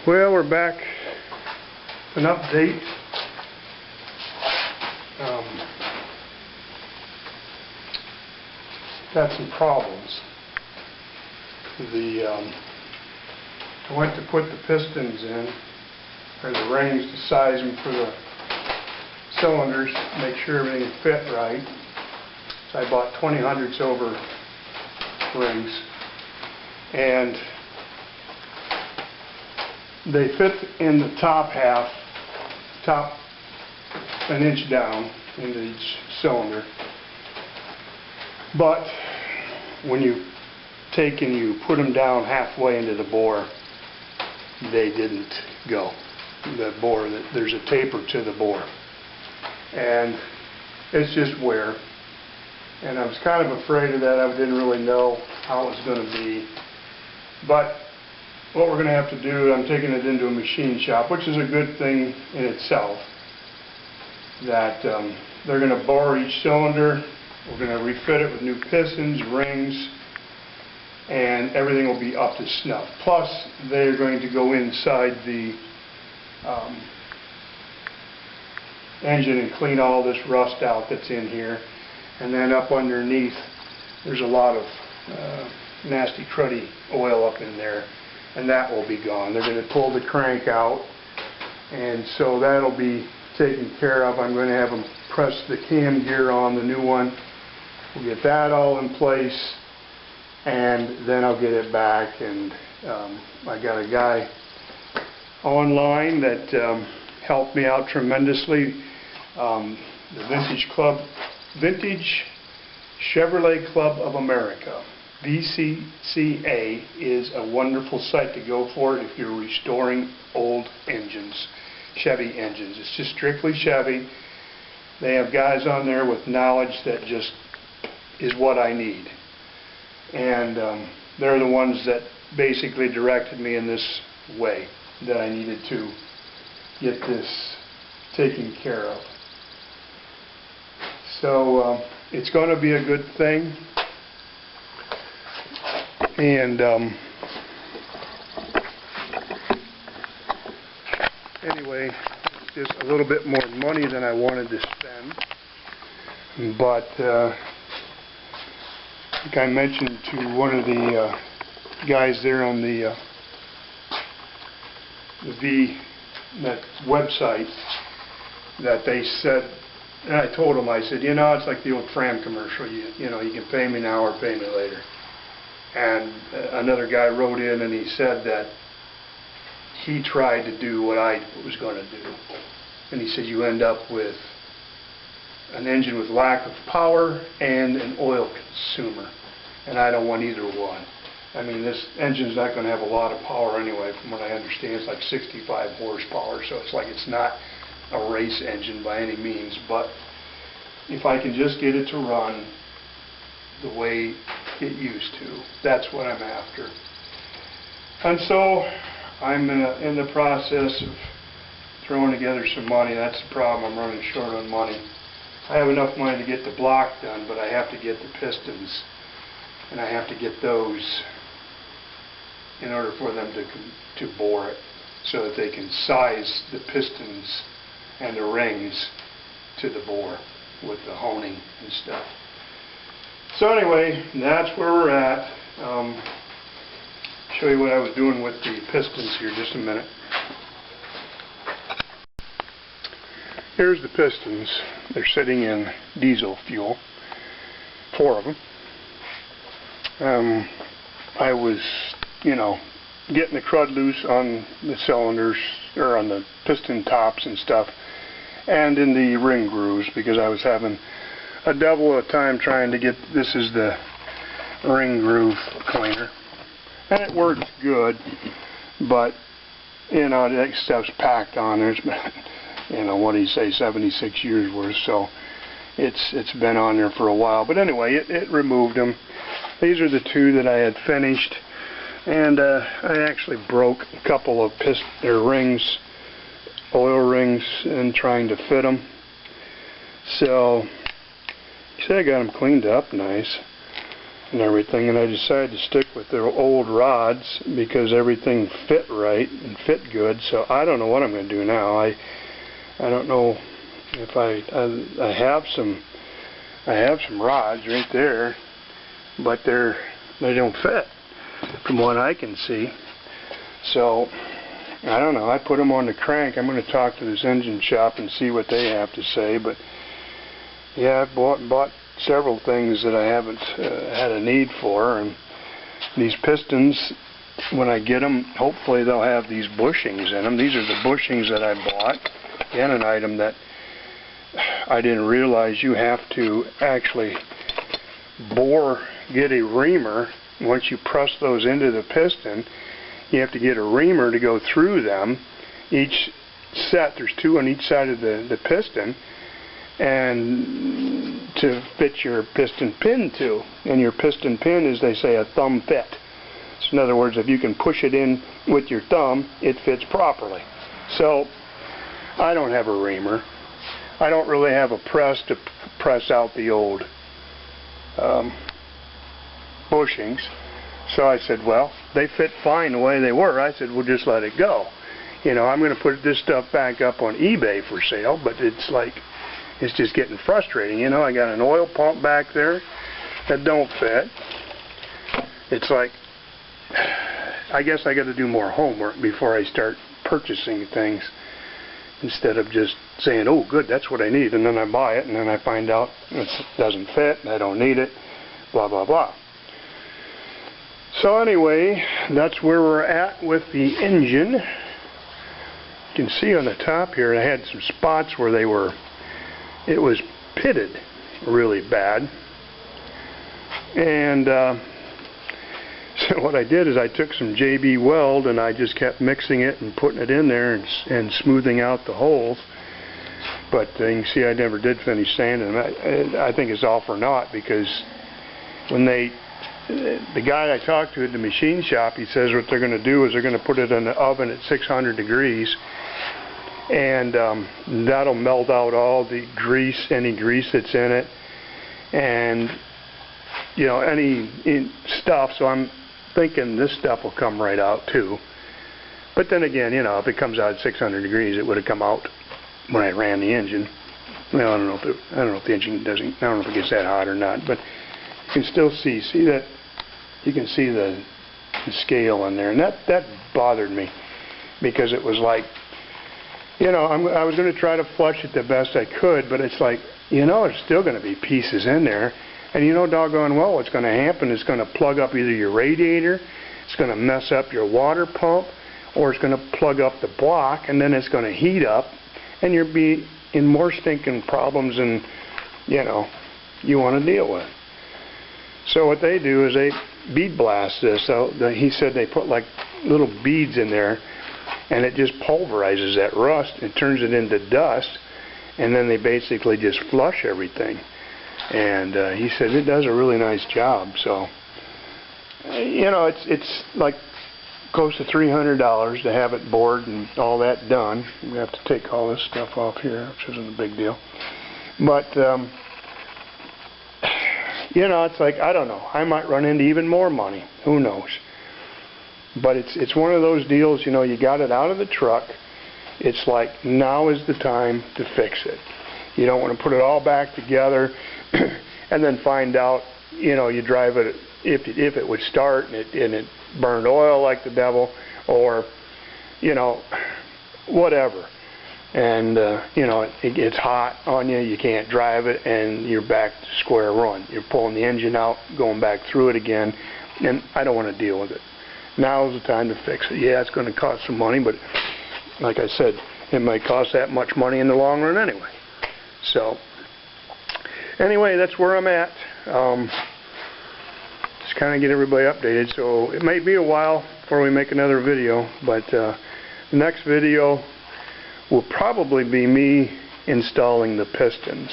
Well, we're back. An update. Got some problems. I went to put the pistons in, or the rings, to size them for the cylinders, make sure everything fit right. So I bought 20/100 over rings, and they fit in the top half, an inch down into each cylinder. But when you take and you put them down halfway into the bore, they didn't go. The bore, there's a taper to the bore, and it's just wear. And I was kind of afraid of that. I didn't really know how it was going to be. But what we're going to have to do, I'm taking it into a machine shop, which is a good thing in itself, that they're going to bore each cylinder. We're going to refit it with new pistons, rings, and everything will be up to snuff. Plus, they're going to go inside the engine and clean all this rust out that's in here. And then up underneath, there's a lot of nasty, cruddy oil up in there, and that will be gone. They're going to pull the crank out, and so that'll be taken care of. I'm going to have them press the cam gear on the new one. We'll get that all in place, and then I'll get it back. And I got a guy online that helped me out tremendously. The Vintage Chevrolet Club of America, VCCA, is a wonderful site to go for if you're restoring old engines, Chevy engines. It's just strictly Chevy. They have guys on there with knowledge that just is what I need. And they're the ones that basically directed me in this way, that I needed to get this taken care of. So it's going to be a good thing, and anyway, it's just a little bit more money than I wanted to spend, but I think I mentioned to one of the guys there on the VNet website that they said, and I told him, I said, you know, it's like the old Fram commercial, you know, you can pay me now or pay me later. And another guy wrote in and he said that he tried to do what I was going to do. And he said you end up with an engine with lack of power and an oil consumer. And I don't want either one. I mean, this engine's not going to have a lot of power anyway, from what I understand. It's like 65 horsepower, so it's like it's not a race engine by any means, but if I can just get it to run the way it used to, that's what I'm after. And so I'm in the process of throwing together some money. That's the problem. I'm running short on money. I have enough money to get the block done, but I have to get the pistons, and I have to get those in order for them to bore it, so that they can size the pistons and the rings to the bore with the honing and stuff. So anyway, that's where we're at. Show you what I was doing with the pistons here just a minute. Here's the pistons. They're sitting in diesel fuel, 4 of them. I was, you know, getting the crud loose on the cylinders, or on the piston tops and stuff, and in the ring grooves, because I was having a double of time trying to get, this is the ring groove cleaner, and it works good, but you know, that stuff's packed on there. It's been, you know, what do you say, 76 years worth, so it's been on there for a while. But anyway, it removed them. These are the 2 that I had finished, and I actually broke a couple of rings, oil rings, in trying to fit them. So, see, I got them cleaned up nice. and everything, and I decided to stick with the old rods because everything fit right and fit good. So I don't know what I'm going to do now. I don't know if I have some rods right there, but they don't fit from what I can see. So I don't know. I put them on the crank. I'm going to talk to this engine shop and see what they have to say. But yeah, I bought several things that I haven't had a need for, and these pistons, when I get them, hopefully they'll have these bushings in them. These are the bushings that I bought. Again, an item that I didn't realize you have to actually get a reamer. Once you press those into the piston, you have to get a reamer to go through them. Each set, there's 2 on each side of the piston, and to fit your piston pin to. And your piston pin is, they say, a thumb fit. So in other words, if you can push it in with your thumb, it fits properly. So I don't have a reamer. I don't really have a press to press out the old bushings. So I said, well, they fit fine the way they were. I said, we'll just let it go. You know, I'm going to put this stuff back up on eBay for sale, but it's like, it's just getting frustrating. You know, I got an oil pump back there that don't fit. It's like, I guess I got to do more homework before I start purchasing things, instead of just saying, oh good, that's what I need, and then I buy it and then I find out it doesn't fit and I don't need it, blah blah blah. So anyway, that's where we're at with the engine. You can see on the top here I had some spots where it was pitted really bad, and so what I did is I took some JB Weld and I just kept mixing it and putting it in there and smoothing out the holes. But you can see I never did finish sanding them. I think it's all for naught, because when the guy I talked to at the machine shop, he says what they're going to do is they're going to put it in the oven at 600 degrees, and that'll melt out all the grease, any grease that's in it, and you know, any stuff. So I'm thinking this stuff will come right out too. But then again, you know, if it comes out at 600 degrees, it would have come out when I ran the engine. Well, I don't know if the engine doesn't. I don't know if it gets that hot or not. But you can still see that. You can see the scale in there, and that bothered me, because it was like, you know, I was going to try to flush it the best I could, but it's like, you know, there's still going to be pieces in there. And you know doggone well what's going to happen is going to plug up either your radiator, it's going to mess up your water pump, or it's going to plug up the block, and then it's going to heat up, and you'll be in more stinking problems than, you know, you want to deal with. So what they do is they bead blast this. So he said they put like little beads in there, and it just pulverizes that rust and turns it into dust, and then they basically just flush everything. And he said it does a really nice job. So you know, it's like close to $300 to have it bored and all that done. We have to take all this stuff off here, which isn't a big deal. But you know, it's like, I don't know, I might run into even more money. Who knows? But it's one of those deals, you know, you got it out of the truck. It's like, now is the time to fix it. You don't want to put it all back together and then find out, you know, you drive it, if it would start and it burned oil like the devil, or, you know, whatever. And, you know, it gets hot on you, you can't drive it, and you're back to square one. You're pulling the engine out, going back through it again, and I don't want to deal with it. Now is the time to fix it. Yeah, it's going to cost some money, but like I said, it might cost that much money in the long run anyway. So, anyway, that's where I'm at. Just kind of get everybody updated. So, it may be a while before we make another video, but the next video will probably be me installing the pistons.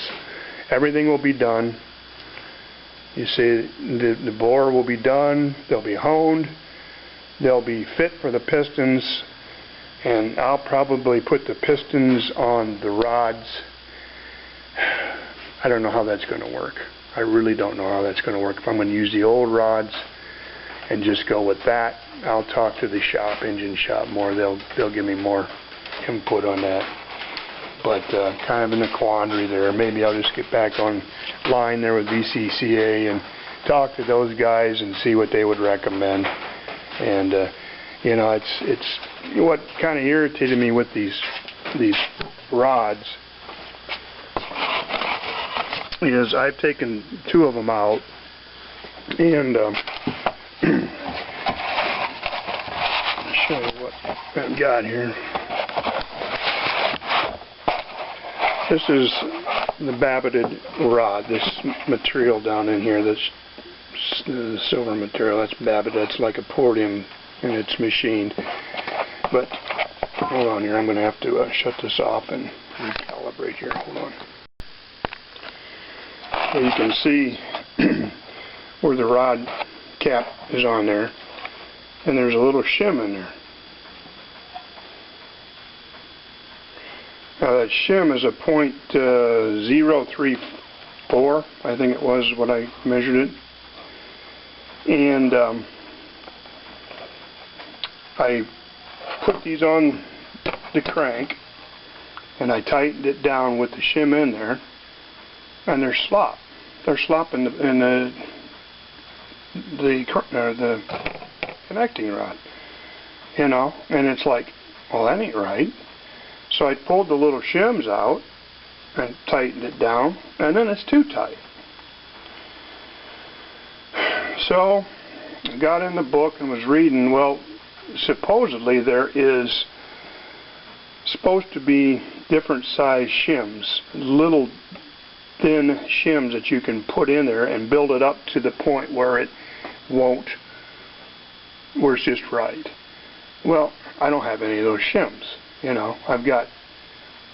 Everything will be done. You see, the bore will be done, they'll be honed, they'll be fit for the pistons, and I'll probably put the pistons on the rods. I don't know how that's going to work. I really don't know how that's going to work. If I'm going to use the old rods and just go with that, I'll talk to the shop, engine shop, more. They'll give me more input on that. But kind of in a quandary there. Maybe I'll just get back online there with VCCA and talk to those guys and see what they would recommend. And you know, it's what kind of irritated me with these rods is I've taken 2 of them out, and I'll show you what I've got here. This is the babbited rod, this material down in here, this the silver material, that's babbited. That's like a palladium, and it's machined. But hold on here, I'm going to have to shut this off and recalibrate here. Hold on. So you can see where the rod cap is on there, and there's a little shim in there. Now that shim is a .034, I think it was what I measured it. And I put these on the crank, and I tightened it down with the shim in there, and they're slop. They're slop in the connecting rod, you know. And it's like, well, that ain't right. So I pulled the little shims out and tightened it down, and then it's too tight. So I got in the book and was reading. Well, supposedly there is supposed to be different size shims, little thin shims that you can put in there and build it up to the point where it's just right. Well, I don't have any of those shims. You know, I've got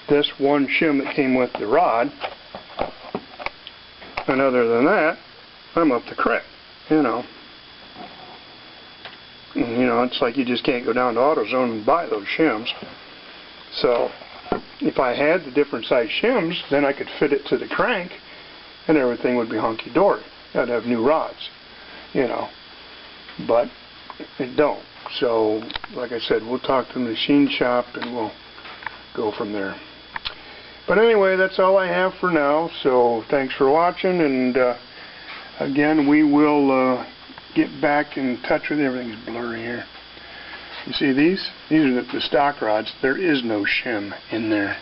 this one shim that came with the rod, and other than that, I'm up the creek, you know. And, you know, it's like you just can't go down to AutoZone and buy those shims. So, if I had the different size shims, then I could fit it to the crank, and everything would be hunky-dory. I'd have new rods, you know. But it don't. So, like I said, we'll talk to the machine shop and we'll go from there. But anyway, that's all I have for now. So, thanks for watching, and again, we will get back in touch with you. Everything's blurry here. You see these? These are the stock rods. There is no shim in there.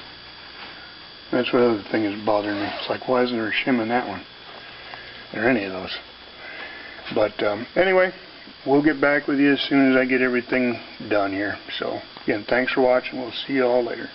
That's what other thing is bothering me. It's like, why isn't there a shim in that one? Or any of those. But anyway, we'll get back with you as soon as I get everything done here. So, again, thanks for watching. We'll see you all later.